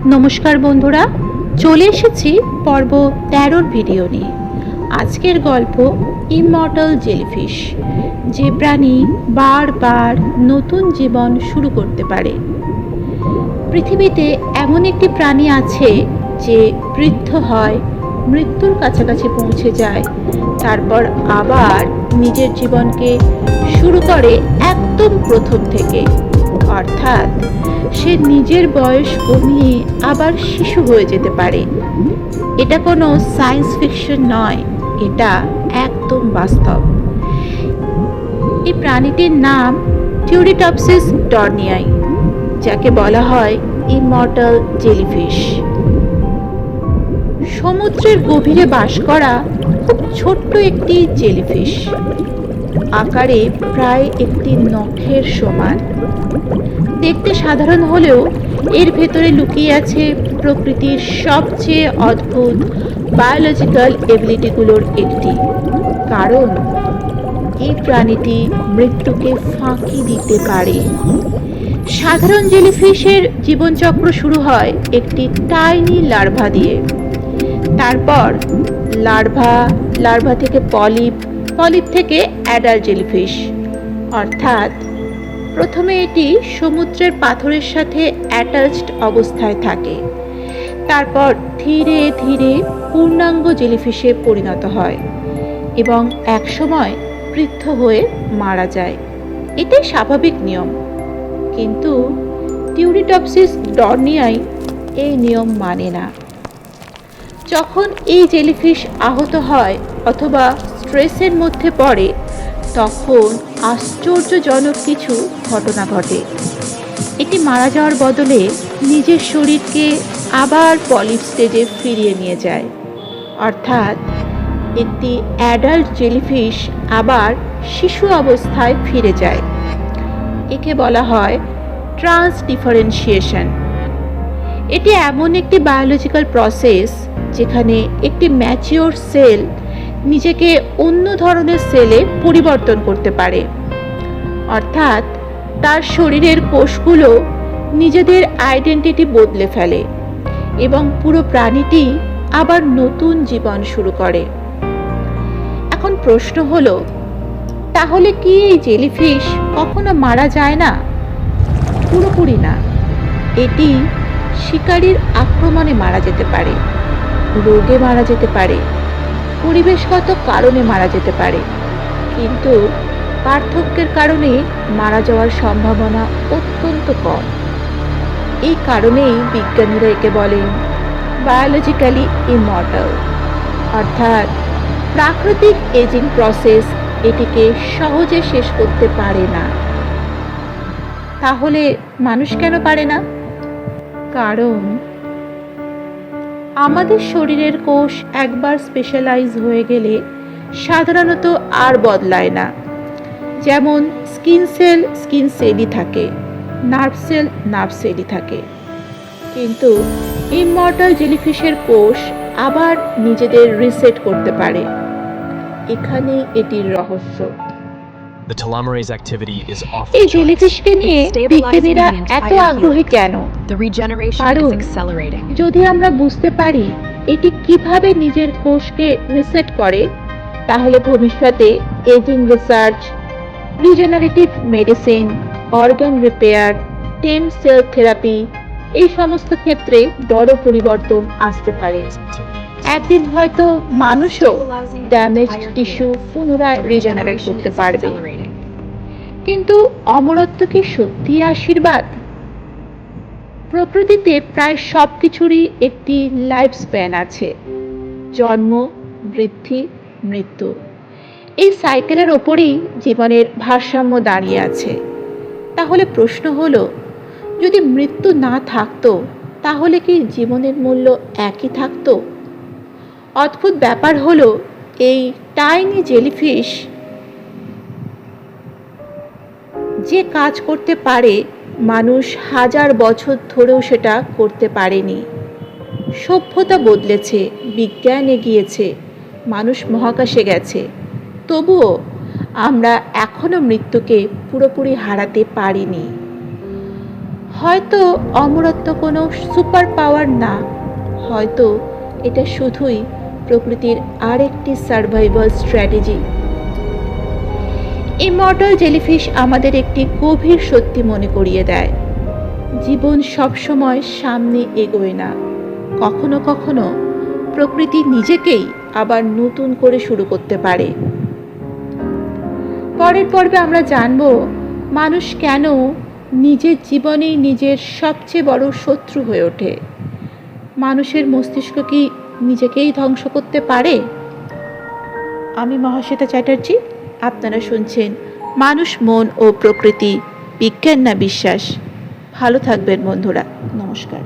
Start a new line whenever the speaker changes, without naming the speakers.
নমস্কার বন্ধুরা, চলে এসেছি পর্ব ১৩ ভিডিও নিয়ে। আজকের গল্প ইমমর্টাল জেলিফিশ, যে প্রাণী বারবার নতুন জীবন শুরু করতে পারে। পৃথিবীতে এমন একটি প্রাণী আছে যে বৃদ্ধ হয়, মৃত্যুর কাছাকাছি পৌঁছে যায়, তারপর আবার নিজের জীবনকে শুরু করে একদম প্রথম থেকে। অর্থাৎ সে নিজের বয়স কমিয়ে আবার শিশু হয়ে যেতে পারে। এটা কোনো সায়েন্স ফিকশন নয়, এটা একদম বাস্তব। এই প্রাণীটির নাম টিউরিটপসিস ডর্নিয়াই, যাকে বলা হয় ইমমর্টাল জেলিফিশ। সমুদ্রের গভীরে বাস করা খুব ছোট্ট একটি জেলিফিশ, আকারে প্রায় একটি নখের সমান। দেখতে সাধারণ হলেও এর ভেতরে লুকিয়ে আছে প্রকৃতির সবচেয়ে অদ্ভুত বায়োলজিক্যাল এবিলিটিগুলোর একটি। কারণ এই প্রাণীটি মৃত্যুকে ফাঁকি দিতে পারে। সাধারণ জেলিফিশের জীবনচক্র শুরু হয় একটি টাইনি লার্ভা দিয়ে। তারপর লার্ভা থেকে পলিপ থেকে অ্যাডাল্ট জেলিফিশ। অর্থাৎ প্রথমে এটি সমুদ্রের পাথরের সাথে অ্যাটাচড অবস্থায় থাকে, তারপর ধীরে ধীরে পূর্ণাঙ্গ জেলিফিশে পরিণত হয় এবং একসময় বৃদ্ধ হয়ে মারা যায়। এটাই স্বাভাবিক নিয়ম। কিন্তু টিউরিটপসিস ডর্নিয়াই এই নিয়ম মানে না। যখন এই জেলিফিশ আহত হয় অথবা স্ট্রেসের মধ্যে পড়ে, তখন আশ্চর্যজনক কিছু ঘটনা ঘটে। এটি মারা যাওয়ার বদলে নিজের শরীরকে আবার পলিপ স্টেজে ফিরিয়ে নিয়ে যায়। অর্থাৎ একটি অ্যাডাল্ট জেলিফিশ আবার শিশু অবস্থায় ফিরে যায়। একে বলা হয় ট্রান্সডিফারেন্সিয়েশন। এটি এমন একটি বায়োলজিক্যাল প্রসেস যেখানে একটি ম্যাচিওর সেল নিজেকে অন্য ধরনের সেলে পরিবর্তন করতে পারে। অর্থাৎ তার শরীরের কোষগুলো নিজেদের আইডেন্টিটি বদলে ফেলে এবং পুরো প্রাণীটি আবার নতুন জীবন শুরু করে। এখন প্রশ্ন হলো, তাহলে কি এই জেলিফিশ কখনো মারা যায় না? পুরোপুরি না। এটি শিকারীর আক্রমণে মারা যেতে পারে, রোগে মারা যেতে পারে, পরিবেশগত কারণে মারা যেতে পারে, কিন্তু পার্থক্যের কারণে মারা যাওয়ার সম্ভাবনা অত্যন্ত কম। এই কারণেই বিজ্ঞানীরা একে বলেন বায়োলজিক্যালি ইমমর্টাল। অর্থাৎ প্রাকৃতিক এজিং প্রসেস এটিকে সহজে শেষ করতে পারে না। তাহলে মানুষ কেন পারে না? কারণ আমাদের শরীরের কোষ একবার স্পেশালাইজ হয়ে গেলে সাধারণত আর বদলায় না। যেমন স্কিন সেলই থাকে, নার্ভ সেলই থাকে। কিন্তু ইমমর্টাল জেলিফিশের কোষ আবার নিজেদের রিসেট করতে পারে। এখানেই এটির রহস্য। এই জেলিফিশকে নিয়ে বিজ্ঞানীরা এত আগ্রহী কেন? কারণ যদি আমরা বুঝতে পারি এটি কিভাবে নিজের কোষকে রিসেট করে, তাহলে ভবিষ্যতে aging research, regenerative medicine, organ repair, stem cell therapy, এই সমস্ত ক্ষেত্রে বড় পরিবর্তন আসতে পারে। একদিন হয়তো মানুষও ড্যামেজ টিস্যু পুনরায় রিজেনারেট করতে পারবে। কিন্তু অমরত্ব কি সত্যি আশীর্বাদ? প্রকৃতিতে প্রায় সব কিছুরই একটি লাইফ স্প্যান আছে। জন্ম, বৃদ্ধি, মৃত্যু, এই সাইকেলের ওপরেই জীবনের ভারসাম্য দাঁড়িয়ে আছে। তাহলে প্রশ্ন হলো, যদি মৃত্যু না থাকতো তাহলে কি জীবনের মূল্য একই থাকতো? অদ্ভুত ব্যাপার হলো, এই টাইনি জেলিফিশ যে কাজ করতে পারে মানুষ হাজার বছর ধরেও সেটা করতে পারেনি। সভ্যতা বদলেছে, বিজ্ঞান এগিয়েছে, মানুষ মহাকাশে গেছে, তবুও আমরা এখনো মৃত্যুকে পুরোপুরি হারাতে পারিনি। হয়তো অমরত্ব কোনো সুপার পাওয়ার না, হয়তো এটা শুধুই প্রকৃতির আরেকটি সার্ভাইভাল স্ট্র্যাটেজি। ইমর্টাল জেলিফিশ আমাদের একটি গভীর সত্যি মনে করিয়ে দেয়, জীবন সবসময় সামনে এগোয় না, কখনো কখনো প্রকৃতি নিজেকেই আবার নতুন করে শুরু করতে পারে। পরের পর্বে আমরা জানব মানুষ কেন নিজের জীবনেই নিজের সবচেয়ে বড় শত্রু হয়ে ওঠে। মানুষের মস্তিষ্ক কি নিজেকেই ধ্বংস করতে পারে? আমি মহাশ্বেতা চ্যাটার্জি, আপনারা শুনছেন মানুষ, মন ও প্রকৃতি, বিজ্ঞান না বিশ্বাস। ভালো থাকবেন বন্ধুরা, নমস্কার।